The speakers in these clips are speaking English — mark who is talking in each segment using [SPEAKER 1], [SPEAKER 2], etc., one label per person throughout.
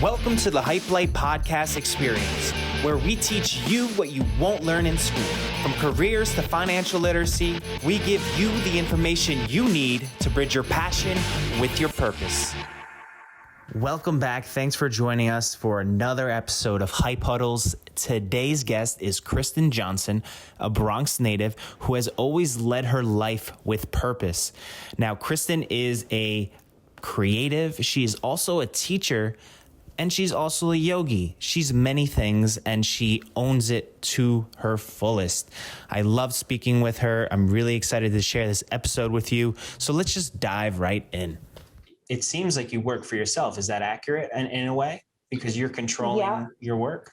[SPEAKER 1] Welcome to the Hype Life Podcast Experience, where we teach you what you won't learn in school. From careers to financial literacy, we give you the information you need to bridge your passion with your purpose. Welcome back. Thanks for joining us for another episode of HypeHuddles. Today's guest is Kristen Johnson, a Bronx native who has always led her life with purpose. Now, Kristen is a creative. She is also a teacher, and she's also a yogi. She's many things, and she owns it to her fullest. I love speaking with her. I'm really excited to share this episode with you. So let's just dive right in. It seems like you work for yourself. Is that accurate in a way? Because you're controlling your work?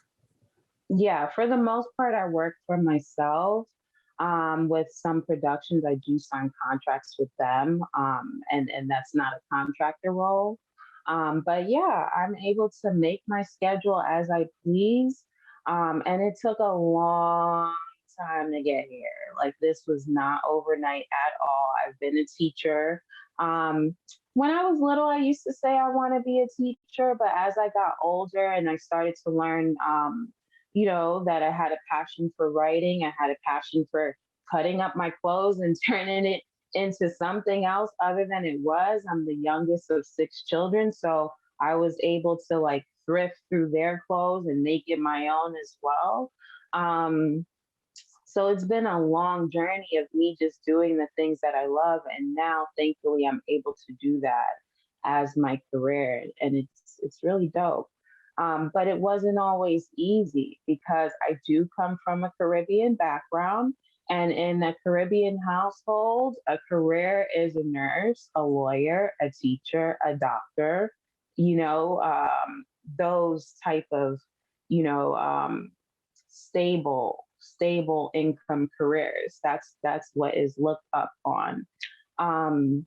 [SPEAKER 2] Yeah, for the most part, I work for myself. With some productions, I do sign contracts with them, and that's not a contractor role. But yeah, I'm able to make my schedule as I please. And it took a long time to get here. Like, this was not overnight at all. I've been a teacher. When I was little, I used to say I want to be a teacher, but as I got older and I started to learn, that I had a passion for writing, I had a passion for cutting up my clothes and turning it into something else other than it was. I'm the youngest of 6 children, so I was able to like thrift through their clothes and make it my own as well. So it's been a long journey of me just doing the things that I love, and now thankfully I'm able to do that as my career, and it's really dope. But it wasn't always easy because I do come from a Caribbean background. And in a Caribbean household, a career is a nurse, a lawyer, a teacher, a doctor, those type of, stable income careers. That's what is looked up on. And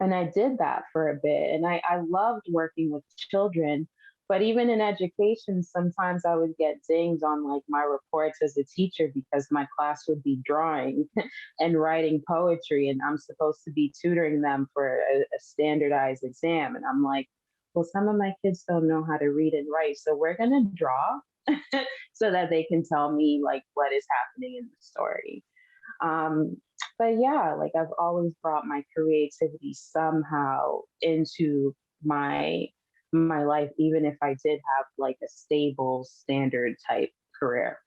[SPEAKER 2] I did that for a bit. And I loved working with children. But even in education, sometimes I would get dings on like my reports as a teacher because my class would be drawing and writing poetry, and I'm supposed to be tutoring them for a standardized exam. And I'm like, well, some of my kids don't know how to read and write, so we're going to draw so that they can tell me like what is happening in the story. But yeah, like I've always brought my creativity somehow into my life, even if I did have like a stable standard type career.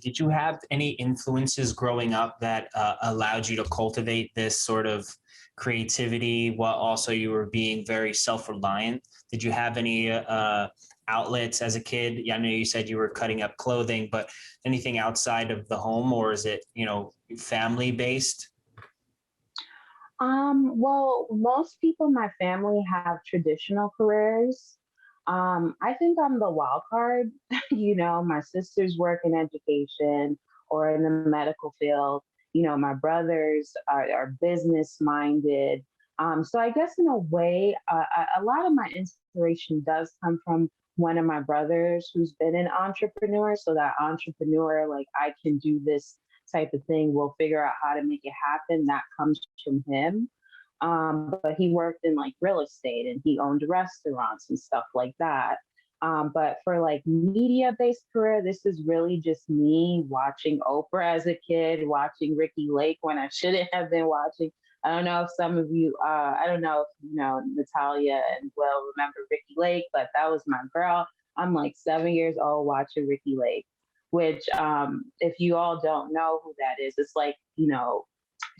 [SPEAKER 1] Did you have any influences growing up that allowed you to cultivate this sort of creativity while also you were being very self-reliant? Did you have any outlets as a kid? Yeah, I know you said you were cutting up clothing, but anything outside of the home, or is it, family based?
[SPEAKER 2] Well, most people in my family have traditional careers. I think I'm the wild card. My sisters work in education or in the medical field. My brothers are business minded. So I guess in a way, a lot of my inspiration does come from one of my brothers who's been an entrepreneur. So that entrepreneur, like, I can do this type of thing, we'll figure out how to make it happen. That comes from him. But he worked in like real estate and he owned restaurants and stuff like that. But for like media-based career, this is really just me watching Oprah as a kid, watching Ricky Lake when I shouldn't have been watching. I don't know if some of you, I don't know if, Natalia and Will remember Ricky Lake, but that was my girl. I'm like 7 years old watching Ricky Lake, which if you all don't know who that is, it's like,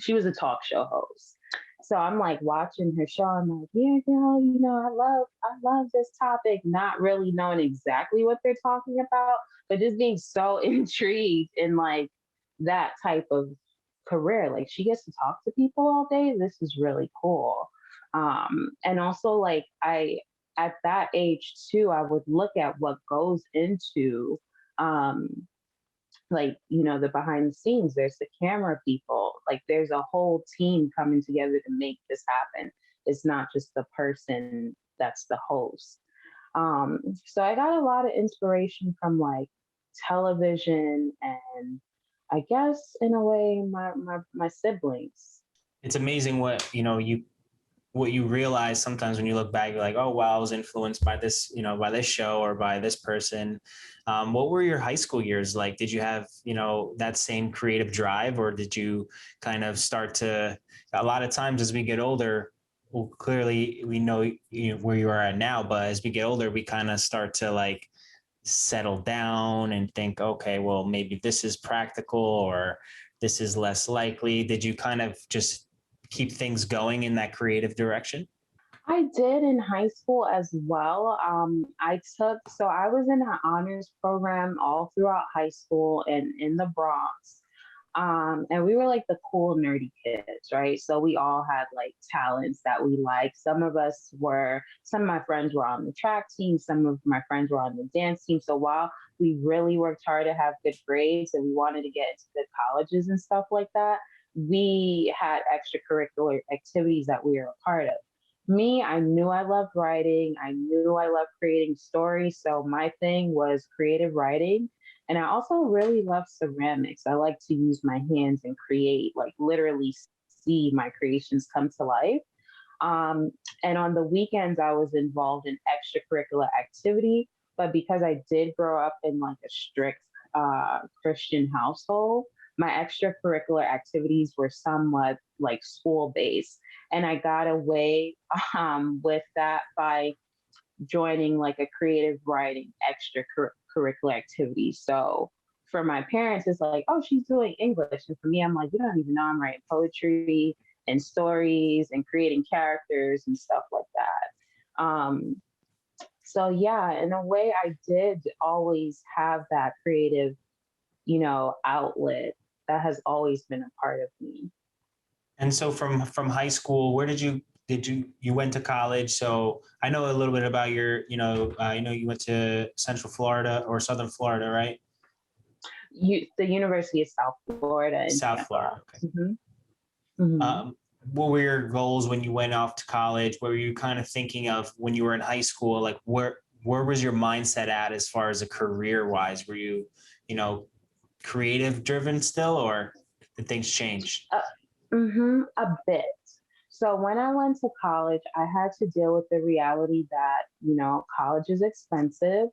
[SPEAKER 2] she was a talk show host. So I'm like watching her show. I'm like, yeah, girl, I love this topic, not really knowing exactly what they're talking about, but just being so intrigued in like that type of career. Like, she gets to talk to people all day. This is really cool. And also, like, at that age too, I would look at what goes into the behind the scenes. There's the camera people, like there's a whole team coming together to make this happen. It's not just the person that's the host. So I got a lot of inspiration from like television and I guess in a way my siblings.
[SPEAKER 1] It's amazing what you what you realize sometimes when you look back, you're like, oh, wow, I was influenced by this, by this show or by this person. What were your high school years like? Did you have, that same creative drive, or did you kind of start to, a lot of times as we get older, well, clearly we know, where you are at now, but as we get older, we kind of start to like settle down and think, okay, well, maybe this is practical or this is less likely. Did you kind of just keep things going in that creative direction?
[SPEAKER 2] I did in high school as well. So I was in an honors program all throughout high school and in the Bronx. And we were like the cool, nerdy kids, right? So we all had like talents that we liked. Some of my friends were on the track team, some of my friends were on the dance team. So while we really worked hard to have good grades and we wanted to get into good colleges and stuff like that, we had extracurricular activities that we were a part of. Me, I knew I loved writing. I knew I loved creating stories. So my thing was creative writing. And I also really love ceramics. I like to use my hands and create, like literally see my creations come to life. Um, and on the weekends, I was involved in extracurricular activity. But because I did grow up in like a strict Christian household, my extracurricular activities were somewhat like school based. And I got away with that by joining like a creative writing extracurricular activity. So for my parents, it's like, oh, she's doing English. And for me, I'm like, you don't even know I'm writing poetry and stories and creating characters and stuff like that. So yeah, in a way, I did always have that creative, outlet that has always been a part of me.
[SPEAKER 1] And so from high school, where you went to college? So I know a little bit about your, you went to Central Florida or Southern Florida, right?
[SPEAKER 2] The University of South Florida in
[SPEAKER 1] South
[SPEAKER 2] Tampa.
[SPEAKER 1] Florida. Okay.
[SPEAKER 2] Hmm.
[SPEAKER 1] What were your goals when you went off to college? What were you kind of thinking of when you were in high school? Like where was your mindset at as far as a career wise? Were you, you know, creative driven still, or did things change?
[SPEAKER 2] A bit. So when I went to college, I had to deal with the reality that, college is expensive.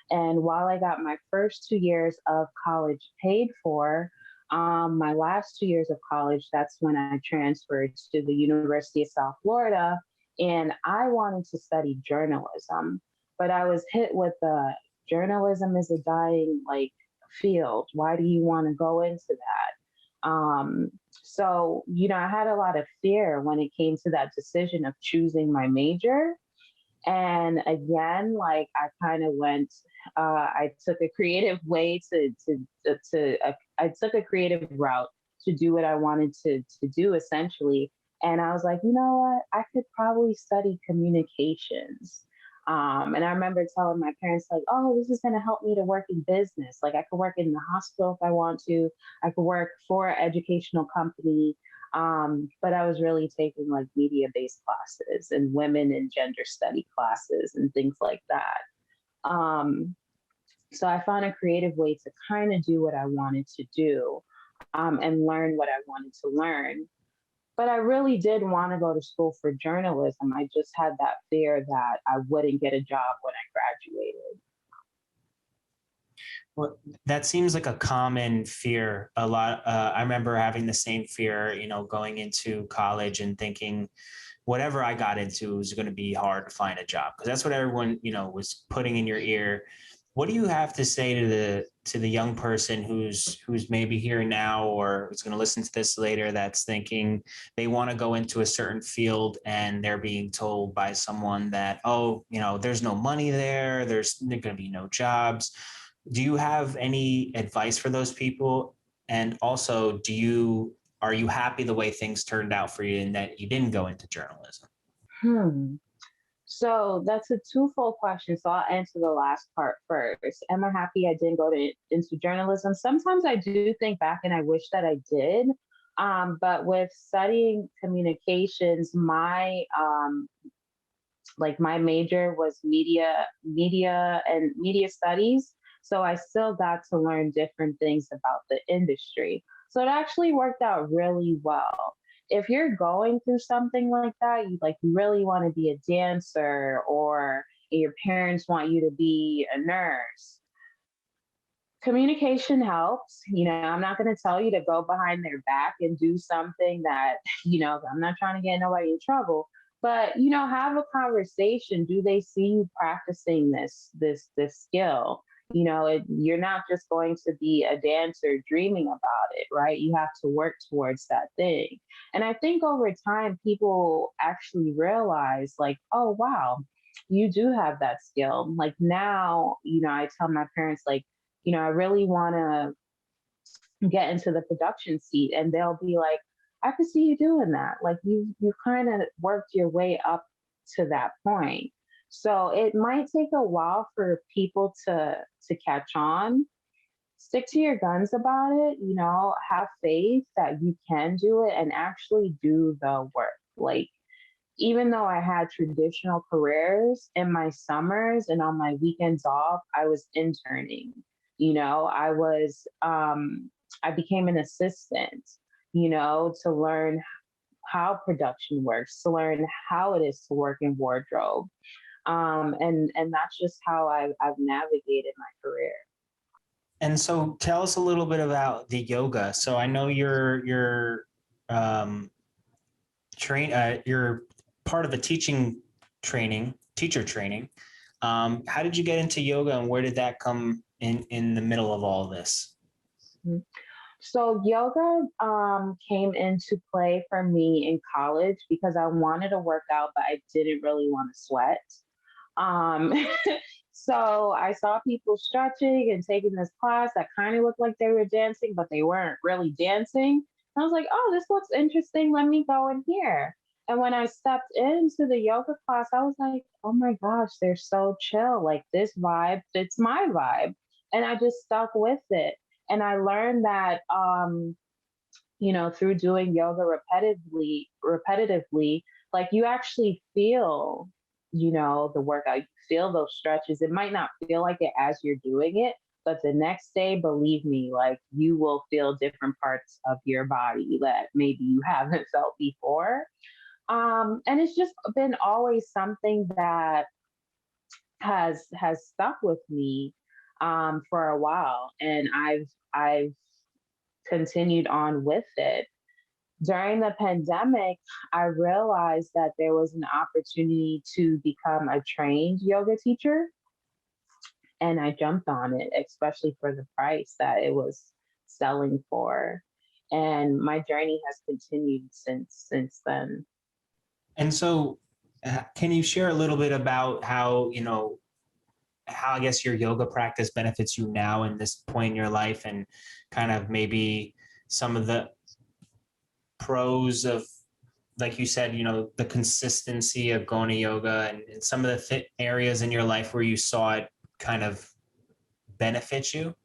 [SPEAKER 2] And while I got my first 2 years of college paid for, my last 2 years of college, that's when I transferred to the University of South Florida. And I wanted to study journalism, but I was hit with the journalism is a dying like field. Why do you want to go into that? So, I had a lot of fear when it came to that decision of choosing my major. And again, like I kind of I took a creative way I took a creative route to do what I wanted to do essentially. And I was like, you know what? I could probably study communications. And I remember telling my parents, like, oh, this is going to help me to work in business. Like, I could work in the hospital if I want to, I could work for an educational company. But I was really taking like media based classes and women and gender study classes and things like that. Um, so I found a creative way to kind of do what I wanted to do and learn what I wanted to learn. But I really did want to go to school for journalism. I just had that fear that I wouldn't get a job when I graduated.
[SPEAKER 1] Well, that seems like a common fear. A lot. I remember having the same fear, going into college and thinking whatever I got into was going to be hard to find a job, because that's what everyone, was putting in your ear. What do you have to say to the young person who's maybe here now or who's going to listen to this later, that's thinking they want to go into a certain field and they're being told by someone that, oh, there's no money there, there's going to be no jobs. Do you have any advice for those people? And also, are you happy the way things turned out for you and that you didn't go into journalism?
[SPEAKER 2] Hmm. So that's a twofold question. So I'll answer the last part first. Am I happy I didn't into journalism? Sometimes I do think back and I wish that I did. But with studying communications, my major was media and media studies. So I still got to learn different things about the industry. So it actually worked out really well. if you're going through something like that, you really want to be a dancer, or your parents want you to be a nurse, communication helps. I'm not going to tell you to go behind their back and do something that, I'm not trying to get nobody in trouble. But, have a conversation. Do they see you practicing this skill? You're not just going to be a dancer dreaming about it, right? You have to work towards that thing. And I think over time, people actually realize, like, oh, wow, you do have that skill. Like now, I tell my parents, like, I really want to get into the production seat, and they'll be like, I could see you doing that. Like you kind of worked your way up to that point. So it might take a while for people to catch on. Stick to your guns about it, have faith that you can do it and actually do the work. Like, even though I had traditional careers, in my summers and on my weekends off, I was interning. I became an assistant, to learn how production works, to learn how it is to work in wardrobe. And that's just how I've navigated my career.
[SPEAKER 1] And so tell us a little bit about the yoga. So I know you're you're part of a teacher training. How did you get into yoga, and where did that come in the middle of all this?
[SPEAKER 2] So yoga came into play for me in college because I wanted to work out, but I didn't really want to sweat. Um, so I saw people stretching and taking this class that kind of looked like they were dancing, but they weren't really dancing. And I was like, oh, this looks interesting. Let me go in here. And when I stepped into the yoga class, I was like, oh my gosh, they're so chill. Like this vibe fits my vibe. And I just stuck with it. And I learned that, through doing yoga repetitively, like you actually feel, the workout, you feel those stretches. It might not feel like it as you're doing it, but the next day, believe me, like you will feel different parts of your body that maybe you haven't felt before. And it's just been always something that has stuck with me for a while, and I've continued on with it. During the pandemic, I realized that there was an opportunity to become a trained yoga teacher, and I jumped on it, especially for the price that it was selling for. And my journey has continued since then.
[SPEAKER 1] And so, can you share a little bit about how I guess your yoga practice benefits you now in this point in your life, and kind of maybe some of the pros of, like you said, the consistency of going to yoga, and some of the areas in your life where you saw it kind of benefit you?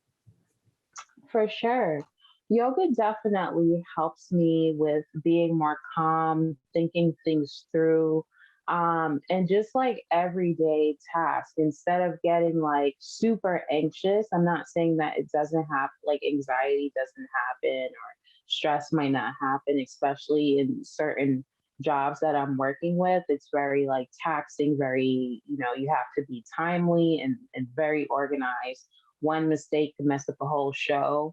[SPEAKER 2] For sure. Yoga definitely helps me with being more calm, thinking things through, and just like everyday tasks. Instead of getting like super anxious, I'm not saying that it doesn't happen, like anxiety doesn't happen or stress might not happen, especially in certain jobs that I'm working with. It's very like taxing, very, you have to be timely and very organized. One mistake could mess up a whole show.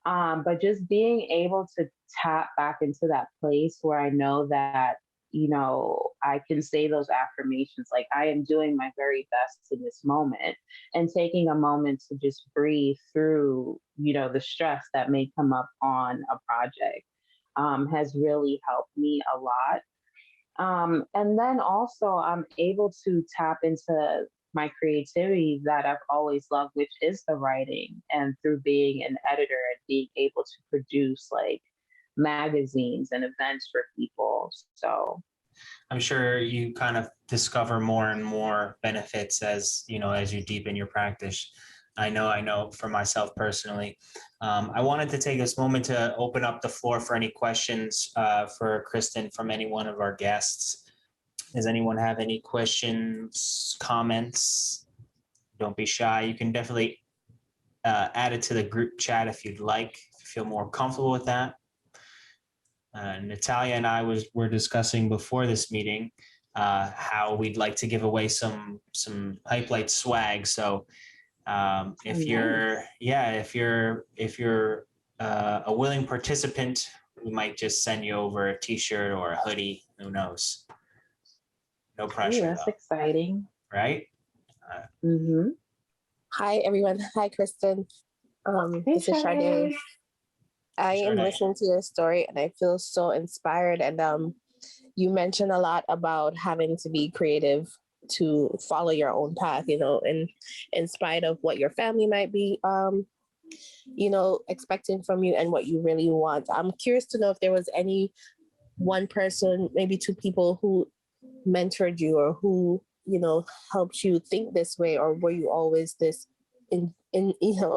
[SPEAKER 2] But just being able to tap back into that place where I know that, I can say those affirmations, like I am doing my very best in this moment, and taking a moment to just breathe through, the stress that may come up on a project, has really helped me a lot. And then also, I'm able to tap into my creativity that I've always loved, which is the writing. And through being an editor and being able to produce like magazines and events for people. So
[SPEAKER 1] I'm sure you kind of discover more and more benefits as you deepen your practice. I know for myself personally. I wanted to take this moment to open up the floor for any questions for Kristen from any one of our guests. Does anyone have any questions, comments? Don't be shy. You can definitely add it to the group chat if you'd like, if you feel more comfortable with that. Natalia and I were discussing before this meeting how we'd like to give away some Hype Light swag. So if you're a willing participant, we might just send you over a T-shirt or a hoodie. Who knows? No pressure.
[SPEAKER 2] Ooh, that's exciting,
[SPEAKER 1] right?
[SPEAKER 2] Mm-hmm.
[SPEAKER 3] Hi, everyone. Hi, Kristen.
[SPEAKER 2] Hey,
[SPEAKER 3] this is Sade. I am listening to your story and I feel so inspired. And you mentioned a lot about having to be creative to follow your own path, and in spite of what your family might be, expecting from you and what you really want. I'm curious to know if there was any one person, maybe two people who mentored you or who, helped you think this way, or were you always this ingenuitive?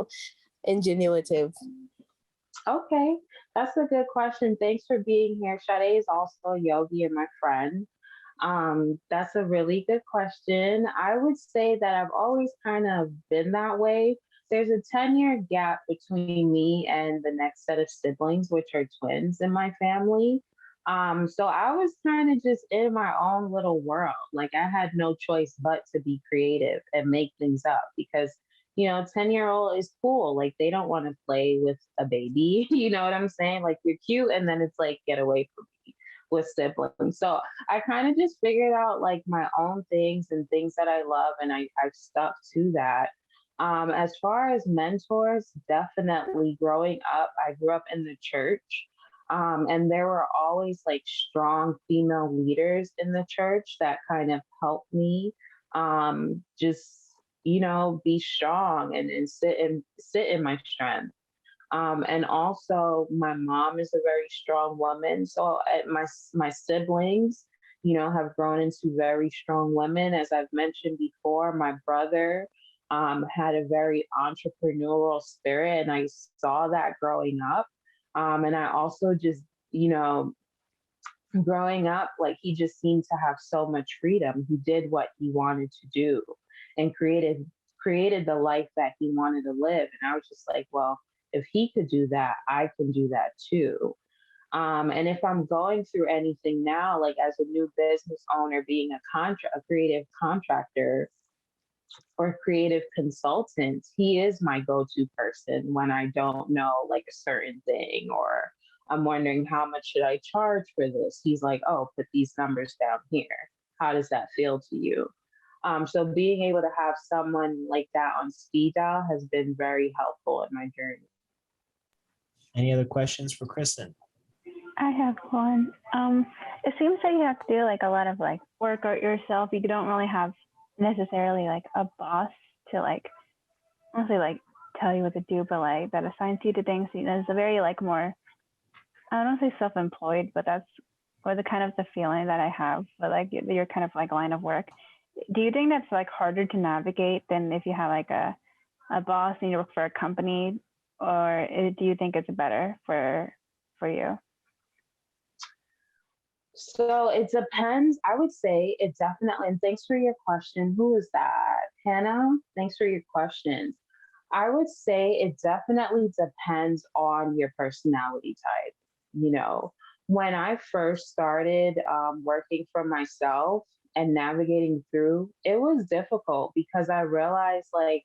[SPEAKER 2] Okay, that's a good question. Thanks for being here. Sade is also a yogi and my friend. That's a really good question. I would say that I've always kind of been that way. There's a 10-year gap between me and the next set of siblings, which are twins in my family. So I was kind of just in my own little world. Like I had no choice but to be creative and make things up because 10-year-old is cool. Like they don't want to play with a baby. You know what I'm saying? Like you're cute and then it's like, get away from me with siblings. So I kind of just figured out like my own things and things that I love. And I've stuck to that. As far as mentors, definitely growing up, I grew up in the church. And there were always like strong female leaders in the church that kind of helped me just be strong and sit in my strength. And also my mom is a very strong woman. So my siblings, have grown into very strong women. As I've mentioned before, my brother had a very entrepreneurial spirit and I saw that growing up. And I also just, growing up, like he just seemed to have so much freedom. He did what he wanted to do and created the life that he wanted to live. And I was just like, well, if he could do that, I can do that too. And if I'm going through anything now, like as a new business owner, being a creative contractor or creative consultant, he is my go-to person when I don't know like a certain thing or I'm wondering how much should I charge for this? He's like, oh, put these numbers down here. How does that feel to you? So being able to have someone like that on speed dial has been very helpful in my journey.
[SPEAKER 1] Any other questions for Kristen?
[SPEAKER 4] I have one. It seems like you have to do like a lot of like work out yourself. You don't really have necessarily like a boss to like, honestly, like tell you what to do, but like that assigns you to things. It's a very like more, I don't say self-employed, but that's or the kind of the feeling that I have. But like your kind of like line of work. Do you think that's like harder to navigate than if you have like a boss and you work for a company, or do you think it's better for you?
[SPEAKER 2] So it depends. I would say it definitely, and thanks for your question. Who is that? Hannah? Thanks for your questions. I would say it definitely depends on your personality type. When I first started working for myself and navigating through, it was difficult because I realized like,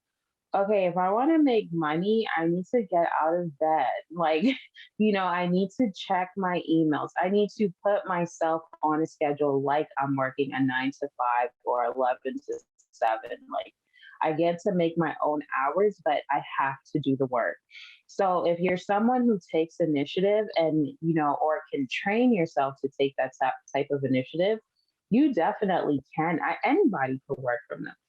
[SPEAKER 2] okay, if I want to make money, I need to get out of bed. Like, I need to check my emails. I need to put myself on a schedule like I'm working a 9 to 5 or 11 to 7. Like, I get to make my own hours, but I have to do the work. So if you're someone who takes initiative and, or can train yourself to take that type of initiative, you definitely can. Anybody could work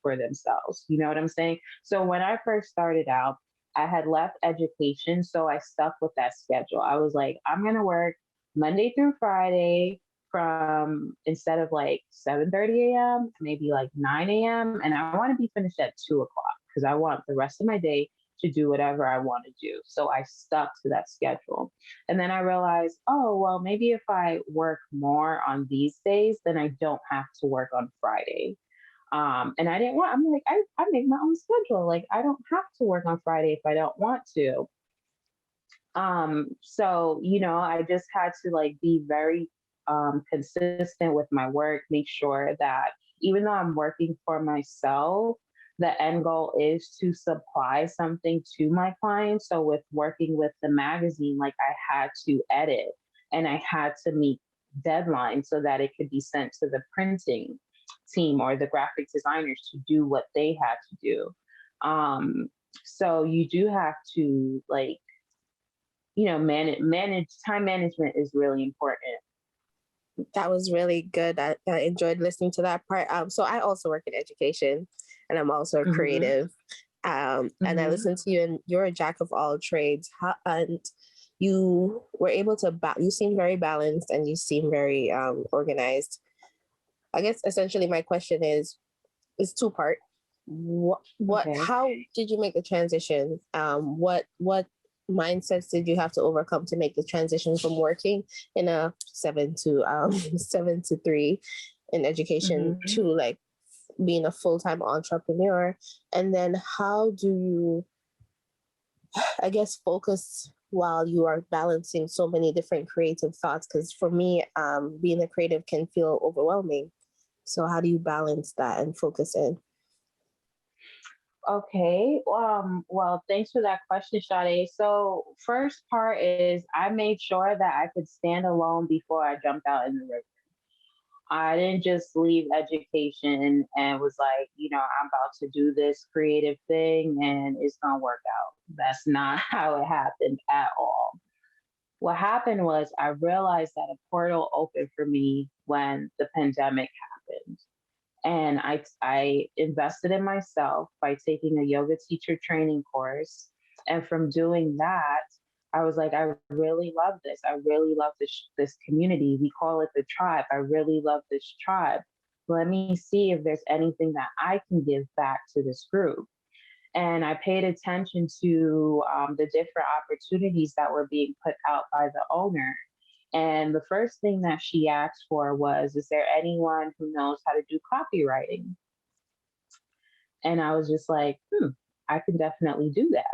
[SPEAKER 2] for themselves. You know what I'm saying? So when I first started out, I had left education, so I stuck with that schedule. I was like, I'm going to work Monday through Friday from instead of like 7:30 a.m., maybe like 9 a.m. And I want to be finished at 2 o'clock because I want the rest of my day to do whatever I want to do. So I stuck to that schedule. And then I realized, oh, well, maybe if I work more on these days, then I don't have to work on Friday. And I'm like, I make my own schedule. Like, I don't have to work on Friday if I don't want to. So, I just had to like be very consistent with my work, make sure that even though I'm working for myself, the end goal is to supply something to my clients. So with working with the magazine, like I had to edit and I had to meet deadlines so that it could be sent to the printing team or the graphic designers to do what they had to do. So you do have to like, manage time management is really important.
[SPEAKER 3] That was really good. I enjoyed listening to that part. So I also work in education, and I'm also a
[SPEAKER 2] Mm-hmm.
[SPEAKER 3] creative. And I listened to you, and you're a jack of all trades. And you were able to. You seem very balanced, and you seem very organized. I guess essentially my question is two-part.
[SPEAKER 2] Okay.
[SPEAKER 3] How did you make the transition? What mindsets did you have to overcome to make the transition from working in a 7 to 3 in education to like being a full-time entrepreneur? And then how do you, I guess, focus while you are balancing so many different creative thoughts? Because for me, being a creative can feel overwhelming. So how do you balance that and focus in?
[SPEAKER 2] Okay. Well, thanks for that question, Sade. So first part is I made sure that I could stand alone before I jumped out in the river. I didn't just leave education and was like, I'm about to do this creative thing and it's gonna work out. That's not how it happened at all. What happened was I realized that a portal opened for me when the pandemic happened. And I invested in myself by taking a yoga teacher training course. And from doing that, I was like, I really love this. I really love this community. We call it the tribe. I really love this tribe. Let me see if there's anything that I can give back to this group. And I paid attention to the different opportunities that were being put out by the owner. And the first thing that she asked for was, is there anyone who knows how to do copywriting? And I was just like, I can definitely do that.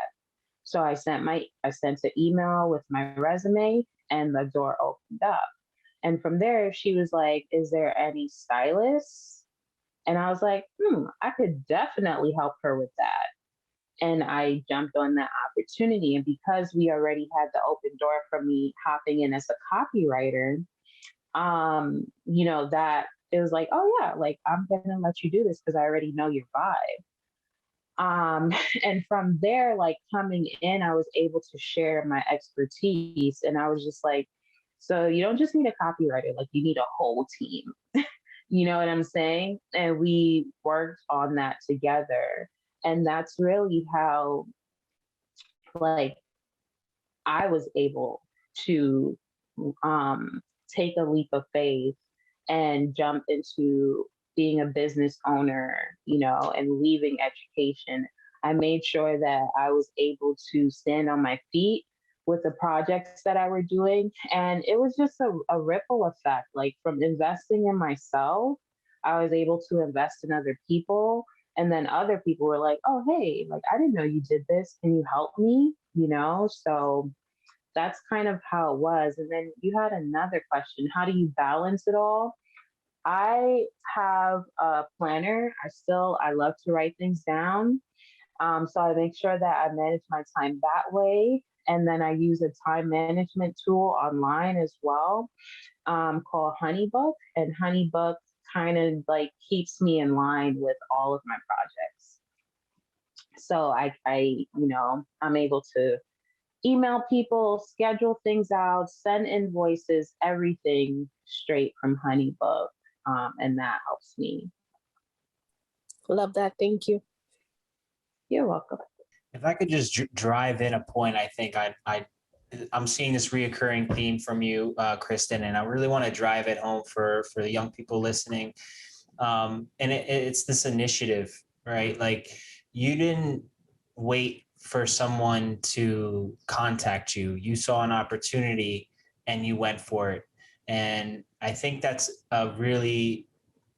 [SPEAKER 2] So I sent an email with my resume and the door opened up. And from there, she was like, is there any stylists? And I was like, I could definitely help her with that. And I jumped on that opportunity. And because we already had the open door for me hopping in as a copywriter, that it was like, oh yeah, like I'm gonna let you do this because I already know your vibe. And from there, like coming in, I was able to share my expertise. And I was just like, so you don't just need a copywriter, like you need a whole team. You know what I'm saying? And we worked on that together. And that's really how, like, I was able to take a leap of faith and jump into being a business owner, and leaving education. I made sure that I was able to stand on my feet with the projects that I were doing. And it was just a ripple effect. Like from investing in myself, I was able to invest in other people. And then other people were like, oh, hey, like, I didn't know you did this. Can you help me? So that's kind of how it was. And then you had another question. How do you balance it all? I have a planner. I love to write things down. So I make sure that I manage my time that way. And then I use a time management tool online as well, called Honeybook. And Honeybook kind of like keeps me in line with all of my projects. So I'm able to email people, schedule things out, send invoices, everything straight from Honeybook. And that helps me.
[SPEAKER 3] Love that. Thank you.
[SPEAKER 2] You're welcome.
[SPEAKER 1] If I could just drive in a point, I think I'm seeing this reoccurring theme from you, Kristen, and I really want to drive it home for the young people listening. And it's this initiative, right? Like you didn't wait for someone to contact you. You saw an opportunity and you went for it. And I think that's a really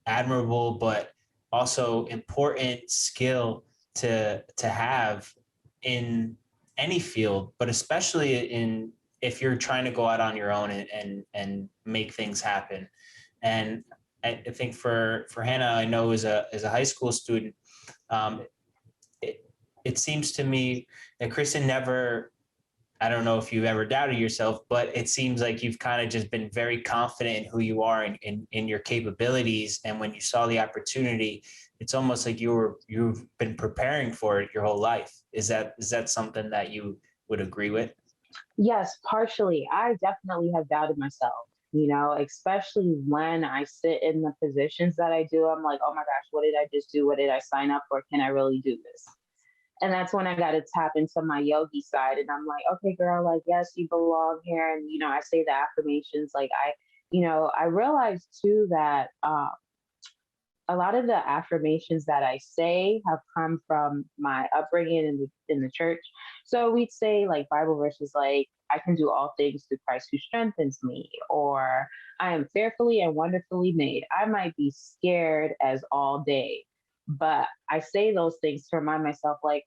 [SPEAKER 1] admirable, but also important skill to have in any field, but especially if you're trying to go out on your own and make things happen. And I think for Hannah, I know as a high school student, it seems to me that Kristen never, I don't know if you've ever doubted yourself, but it seems like you've kind of just been very confident in who you are and in your capabilities. And when you saw the opportunity, it's almost like you've been preparing for it your whole life. Is that something that you would agree with?
[SPEAKER 2] Yes, partially. I definitely have doubted myself, especially when I sit in the positions that I do. I'm like, oh my gosh, what did I just do? What did I sign up for? Can I really do this? And that's when I got to tap into my yogi side. And I'm like, okay, girl, like, yes, you belong here. And, I say the affirmations. Like, I realized too that a lot of the affirmations that I say have come from my upbringing in the church. So we'd say like Bible verses like, I can do all things through Christ who strengthens me, or I am fearfully and wonderfully made. I might be scared as all day, but I say those things to remind myself, like,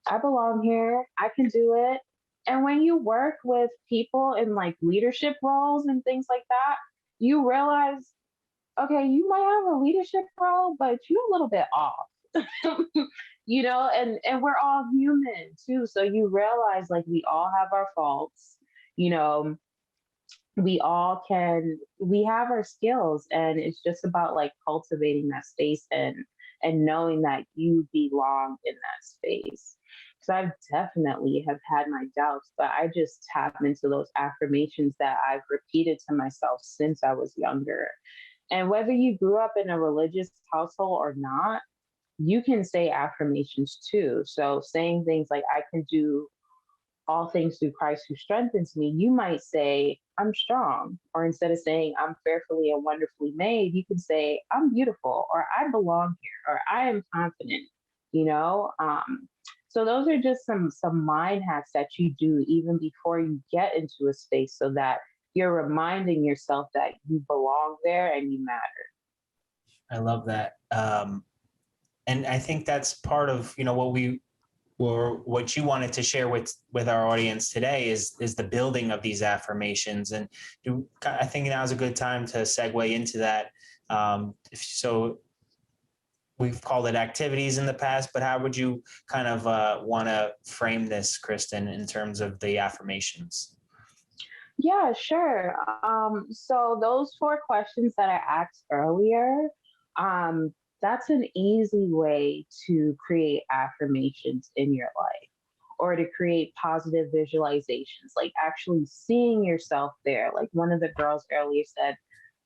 [SPEAKER 2] I belong here. I can do it. And when you work with people in like leadership roles and things like that, you realize, okay, you might have a leadership role, but you're a little bit off. And we're all human too. So you realize like we all have our faults, you know, we have our skills, and it's just about like cultivating that space and knowing that you belong in that space. So I've definitely have had my doubts, but I just tap into those affirmations that I've repeated to myself since I was younger. And whether you grew up in a religious household or not, you can say affirmations too. So saying things like, I can do all things through Christ who strengthens me, you might say, I'm strong. Or instead of saying, I'm fearfully and wonderfully made, you can say, I'm beautiful, or I belong here, or I am confident, you know? So those are just some mind hacks that you do even before you get into a space so that you're reminding yourself that you belong there and you matter.
[SPEAKER 1] I love that. And I think that's part of, what you wanted to share with our audience today is the building of these affirmations. And I think now is a good time to segue into that. So we've called it activities in the past, but how would you kind of want to frame this, Kristen, in terms of the affirmations?
[SPEAKER 2] Yeah, sure. So those 4 questions that I asked earlier, that's an easy way to create affirmations in your life, or to create positive visualizations, like actually seeing yourself there. Like one of the girls earlier said,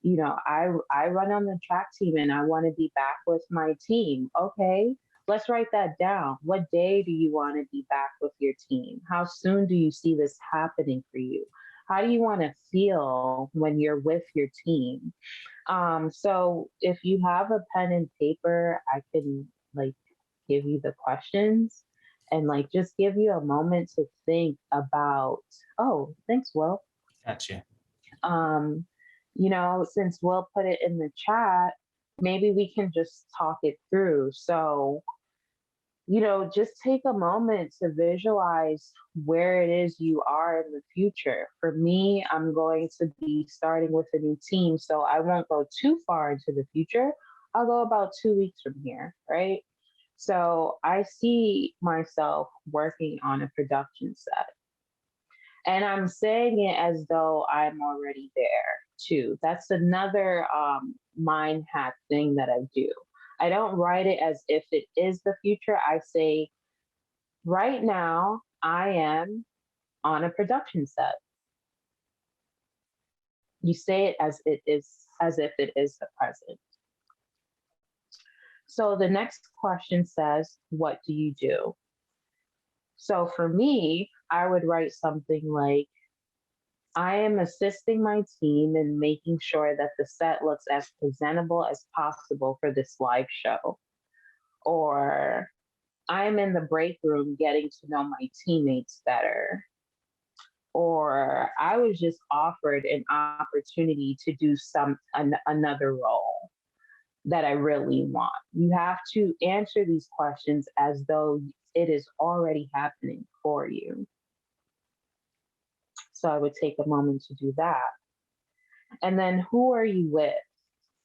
[SPEAKER 2] I run on the track team and I want to be back with my team. Okay, let's write that down. What day do you want to be back with your team? How soon do you see this happening for you? How do you want to feel when you're with your team? So if you have a pen and paper, I can like give you the questions and like just give you a moment to think about, oh, thanks, Will.
[SPEAKER 1] Gotcha.
[SPEAKER 2] Since Will put it in the chat, maybe we can just talk it through. So, just take a moment to visualize where it is you are in the future. For me, I'm going to be starting with a new team, so I won't go too far into the future. I'll go about 2 weeks from here, right? So I see myself working on a production set. And I'm saying it as though I'm already there too. That's another mind hack thing that I do. I don't write it as if it is the future. I say, right now, I am on a production set. You say it as if it is the present. So the next question says, what do you do? So for me, I would write something like, I am assisting my team in making sure that the set looks as presentable as possible for this live show. Or I'm in the break room getting to know my teammates better. Or I was just offered an opportunity to do another role that I really want. You have to answer these questions as though It is already happening for you. So I would take a moment to do that. And then who are you with?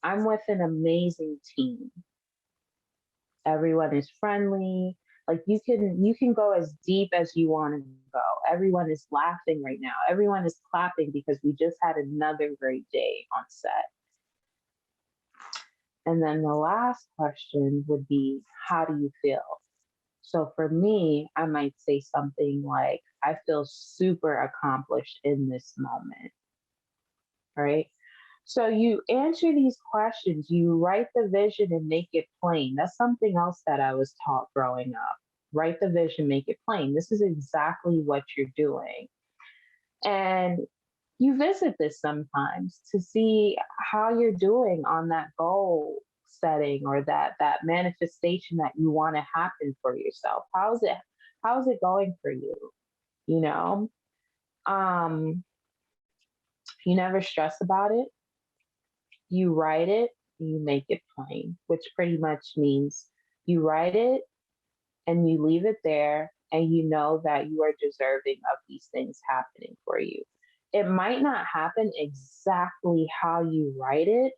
[SPEAKER 2] I'm with an amazing team. Everyone is friendly. Like you can go as deep as you want to go. Everyone is laughing right now. Everyone is clapping because we just had another great day on set. And then the last question would be, how do you feel? So for me, I might say something like, I feel super accomplished in this moment, right? So you answer these questions, you write the vision and make it plain. That's something else that I was taught growing up. Write the vision, make it plain. This is exactly what you're doing. And you visit this sometimes to see how you're doing on that goal setting or that manifestation that you want to happen for yourself. How's it going for you? You know, you never stress about it. You write it, you make it plain, which pretty much means you write it and you leave it there, and you know that you are deserving of these things happening for you. It might not happen exactly how you write it,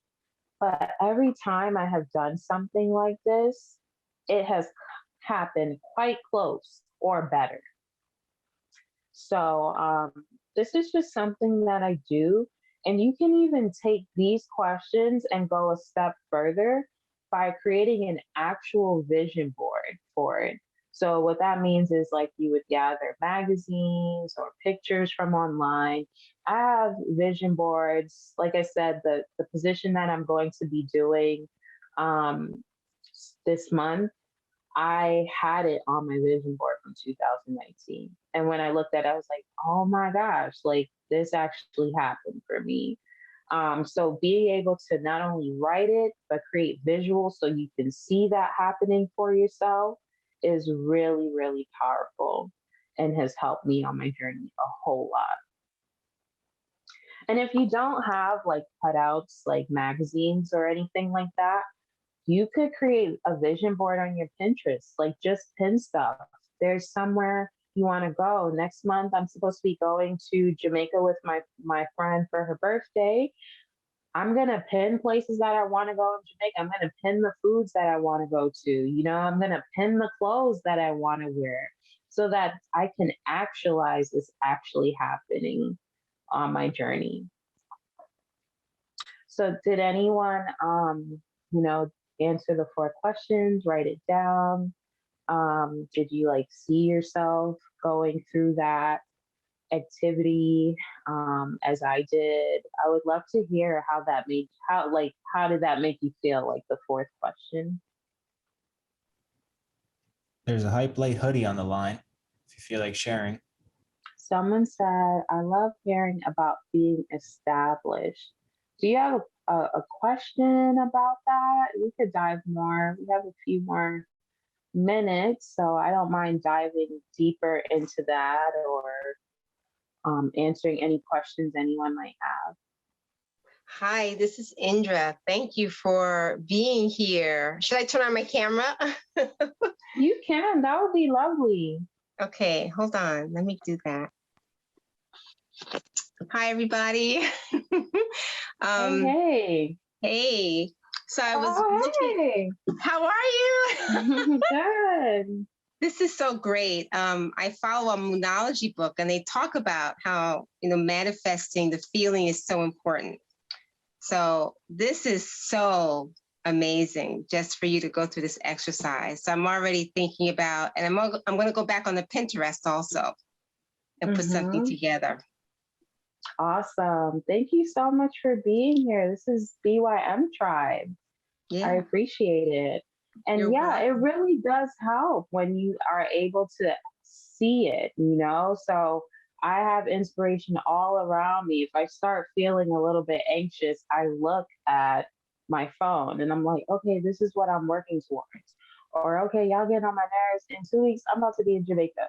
[SPEAKER 2] but every time I have done something like this, it has happened quite close or better. So this is just something that I do. And you can even take these questions and go a step further by creating an actual vision board for it. So what that means is like you would gather magazines or pictures from online. I have vision boards. Like I said, the position that I'm going to be doing this month, I had it on my vision board from 2019. And when I looked at it, I was like, oh my gosh, like this actually happened for me. So being able to not only write it, but create visuals so you can see that happening for yourself is really, really powerful and has helped me on my journey a whole lot. And if you don't have like cutouts, like magazines or anything like that, you could create a vision board on your Pinterest, like just pin stuff. There's somewhere you want to go. Next month, I'm supposed to be going to Jamaica with my friend for her birthday. I'm going to pin places that I want to go in Jamaica. I'm going to pin the foods that I want to go to. You know, I'm going to pin the clothes that I want to wear so that I can actualize this actually happening on my journey. So did anyone, answer the 4 questions, write it down? Did you like see yourself going through that activity as I did? I would love to hear how did that make you feel, like the 4th question?
[SPEAKER 1] There's a Hype Light hoodie on the line if you feel like sharing.
[SPEAKER 2] Someone said, I love hearing about being established. Do you have a question about that? We could dive more. We have a few more minutes, so I don't mind diving deeper into that or answering any questions anyone might have.
[SPEAKER 5] Hi, this is Indra. Thank you for being here. Should I turn on my camera?
[SPEAKER 2] You can. That would be lovely.
[SPEAKER 5] Okay, hold on. Let me do that. Hi, everybody.
[SPEAKER 2] Hey.
[SPEAKER 5] Hey. So I was looking.
[SPEAKER 2] Hey.
[SPEAKER 5] How are you?
[SPEAKER 2] Good.
[SPEAKER 5] This is so great. I follow a Moonology book, and they talk about how, manifesting the feeling is so important. So this is so amazing just for you to go through this exercise. So I'm already thinking about, and I'm going to go back on the Pinterest also and put something together.
[SPEAKER 2] Awesome. Thank you so much for being here. This is BYM Tribe.
[SPEAKER 5] Yeah.
[SPEAKER 2] I appreciate it. And
[SPEAKER 5] You're welcome.
[SPEAKER 2] It really does help when you are able to see it, So I have inspiration all around me. If I start feeling a little bit anxious, I look at my phone and I'm like, okay, this is what I'm working towards. Or, okay, y'all getting on my nerves. In 2 weeks, I'm about to be in Jamaica,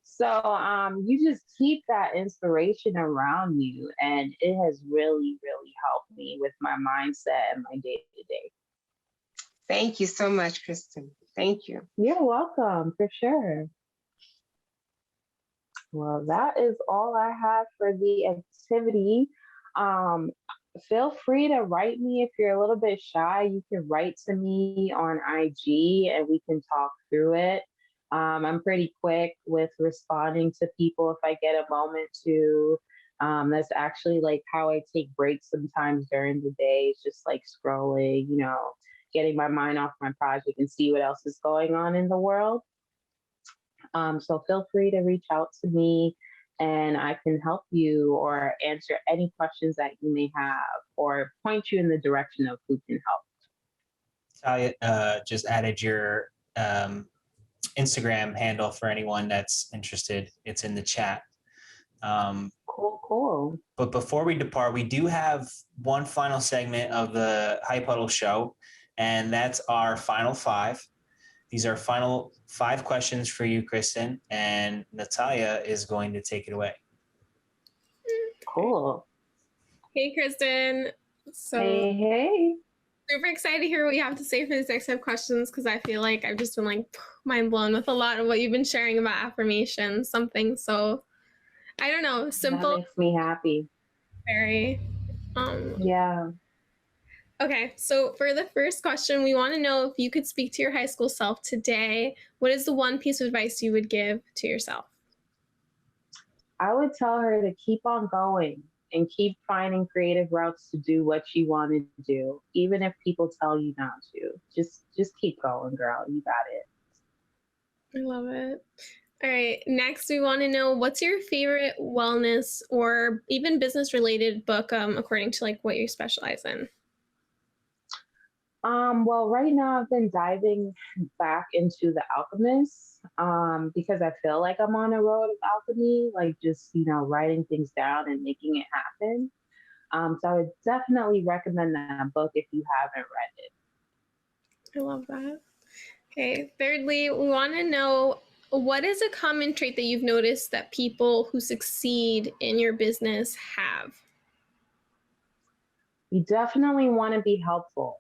[SPEAKER 2] So you just keep that inspiration around you. And it has really, really helped me with my mindset and my day-to-day.
[SPEAKER 5] Thank you so much, Kristen. Thank you.
[SPEAKER 2] You're welcome, for sure. Well, that is all I have for the activity. Um, Feel free to write me if you're a little bit shy. You can write to me on IG and we can talk through it. I'm pretty quick with responding to people if I get a moment to. That's actually like how I take breaks sometimes during the day. It's just like scrolling, getting my mind off my project and see what else is going on in the world. So feel free to reach out to me and I can help you or answer any questions that you may have or point you in the direction of who can help.
[SPEAKER 1] Talia just added your Instagram handle for anyone that's interested. It's in the chat.
[SPEAKER 2] Cool.
[SPEAKER 1] But before we depart, we do have one final segment of the HypeHuddle show, and that's our final five. These are final 5 questions for you, Kristen, and Natalia is going to take it away.
[SPEAKER 2] Cool.
[SPEAKER 6] Hey, Kristen. So
[SPEAKER 2] Hey.
[SPEAKER 6] super excited to hear what you have to say for these next 5 questions because I feel like I've just been like mind blown with a lot of what you've been sharing about affirmations. Something so, I don't know, simple.
[SPEAKER 2] That makes me happy.
[SPEAKER 6] Very.
[SPEAKER 2] Yeah.
[SPEAKER 6] Okay, so for the first question, we want to know if you could speak to your high school self today, what is the one piece of advice you would give to yourself?
[SPEAKER 2] I would tell her to keep on going and keep finding creative routes to do what you want to do, even if people tell you not to. Just keep going, girl. You got it.
[SPEAKER 6] I love it. All right, next we want to know what's your favorite wellness or even business related book according to like what you specialize in?
[SPEAKER 2] Well, right now I've been diving back into The Alchemist, because I feel like I'm on a road of alchemy, like just, writing things down and making it happen. So I would definitely recommend that book if you haven't read it.
[SPEAKER 6] I love that. Okay, thirdly, we want to know what is a common trait that you've noticed that people who succeed in your business have?
[SPEAKER 2] You definitely want to be helpful.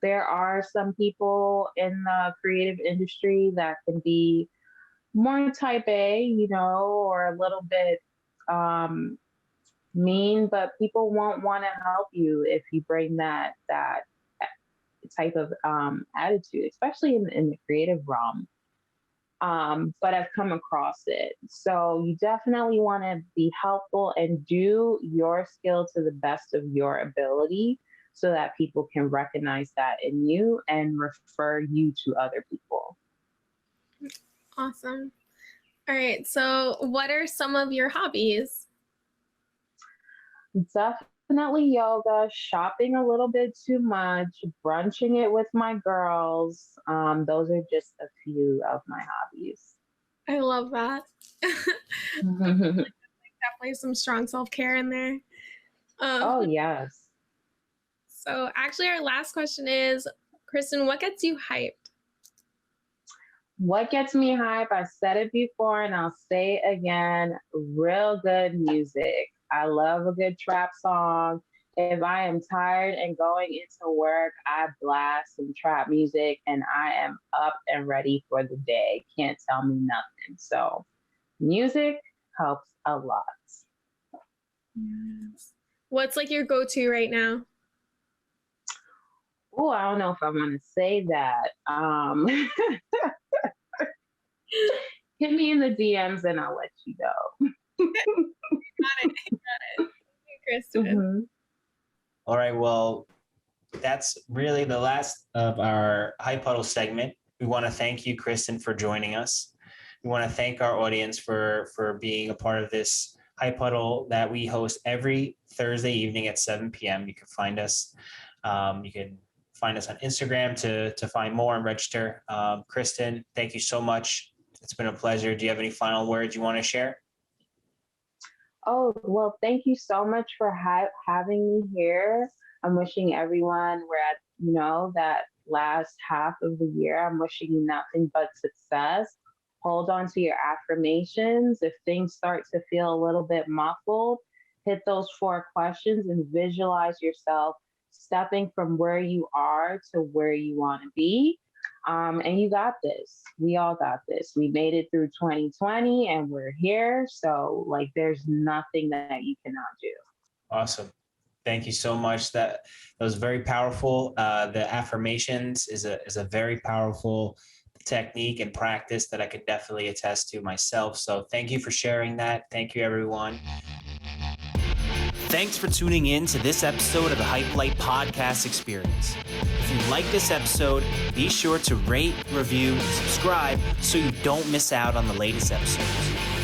[SPEAKER 2] There are some people in the creative industry that can be more type A, or a little bit mean, but people won't want to help you if you bring that type of attitude, especially in the creative realm. But I've come across it. So you definitely want to be helpful and do your skill to the best of your ability so that people can recognize that in you and refer you to other people.
[SPEAKER 6] Awesome. All right. So what are some of your hobbies?
[SPEAKER 2] Definitely yoga, shopping a little bit too much, brunching it with my girls. Those are just a few of my hobbies.
[SPEAKER 6] I love that. Definitely some strong self-care in there.
[SPEAKER 2] Oh, yes.
[SPEAKER 6] So actually our last question is, Kristen, what gets you hyped?
[SPEAKER 2] What gets me hype? I said it before and I'll say it again, real good music. I love a good trap song. If I am tired and going into work, I blast some trap music and I am up and ready for the day. Can't tell me nothing. So music helps a lot.
[SPEAKER 6] Yes. What's like your go-to right now?
[SPEAKER 2] Oh, I don't know if I want to say that. Hit me in the DMs and I'll let you know.
[SPEAKER 6] Got it. Thank you, Kristen.
[SPEAKER 2] Mm-hmm.
[SPEAKER 1] All right, well, that's really the last of our HypeHuddle segment. We want to thank you, Kristen, for joining us. We want to thank our audience for being a part of this HypeHuddle that we host every Thursday evening at 7 p.m. You can find us. You can find us on Instagram to find more and register. Kristen, thank you so much. It's been a pleasure. Do you have any final words you want to share?
[SPEAKER 2] Oh, well, thank you so much for having me here. I'm wishing everyone, we're at, that last half of the year. I'm wishing you nothing but success. Hold on to your affirmations. If things start to feel a little bit muffled, hit those 4 questions and visualize yourself stepping from where you are to where you want to be. And you got this. We all got this. We made it through 2020 and we're here. So like, there's nothing that you cannot do.
[SPEAKER 1] Awesome. Thank you so much. That was very powerful. The affirmations is a very powerful technique and practice that I could definitely attest to myself. So thank you for sharing that. Thank you, everyone. Thanks for tuning in to this episode of the Hype Light Podcast Experience. If you like this episode, be sure to rate, review, and subscribe so you don't miss out on the latest episodes.